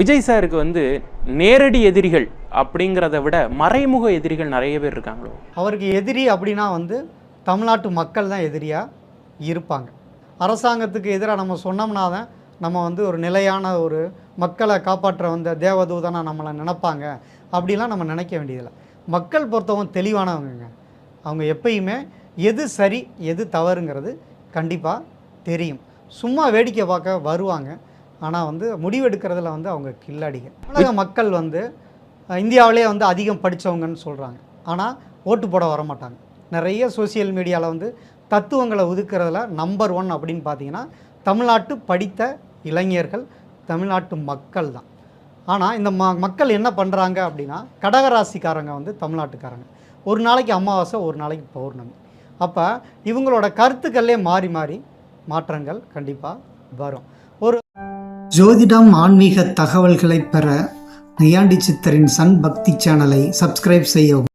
விஜய் சாருக்கு வந்து நேரடி எதிரிகள் அப்படிங்கிறத விட மறைமுக எதிரிகள் நிறைய பேர் இருக்காங்களோ? அவருக்கு எதிரி அப்படின்னா வந்து தமிழ்நாட்டு மக்கள் தான் எதிரியாக இருப்பாங்க. அரசாங்கத்துக்கு எதிராக நம்ம சொன்னோம்னா தான் நம்ம வந்து ஒரு நிலையான ஒரு மக்களை காப்பாற்ற வந்த தேவதூதனா நம்மளை நினைப்பாங்க. அப்படிலாம் நம்ம நினைக்க வேண்டியதில்லை. மக்கள் பொறுத்தவங்க தெளிவானவங்க. அவங்க எப்பயுமே எது சரி எது தவறுங்கிறது கண்டிப்பாக தெரியும். சும்மா வேடிக்கை பார்க்க வருவாங்க. ஆனால் வந்து முடிவெடுக்கிறதுல வந்து அவங்க கில்லாடிங்க. உலக மக்கள் வந்து இந்தியாவிலே வந்து அதிகம் படித்தவங்கன்னு சொல்கிறாங்க. ஆனால் ஓட்டு போட வரமாட்டாங்க. நிறைய சோசியல் மீடியாவில் வந்து தத்துவங்களை ஒதுக்கிறதுல நம்பர் 1 அப்படின்னு பார்த்தீங்கன்னா தமிழ்நாட்டு படித்த இளைஞர்கள், தமிழ்நாட்டு மக்கள் தான். ஆனால் இந்த மக்கள் என்ன பண்ணுறாங்க அப்படின்னா, கடகராசிக்காரங்க வந்து தமிழ்நாட்டுக்காரங்க. ஒரு நாளைக்கு அமாவாசை, ஒரு நாளைக்கு பௌர்ணமி. அப்போ இவங்களோட கருத்துக்களே மாறி மாறி மாற்றங்கள் கண்டிப்பாக வரும். ஒரு ஜோதிடம் ஆன்மீக தகவல்களை பெற நையாண்டி சித்தரின் சன் பக்தி சேனலை சப்ஸ்கிரைப் செய்யவும்.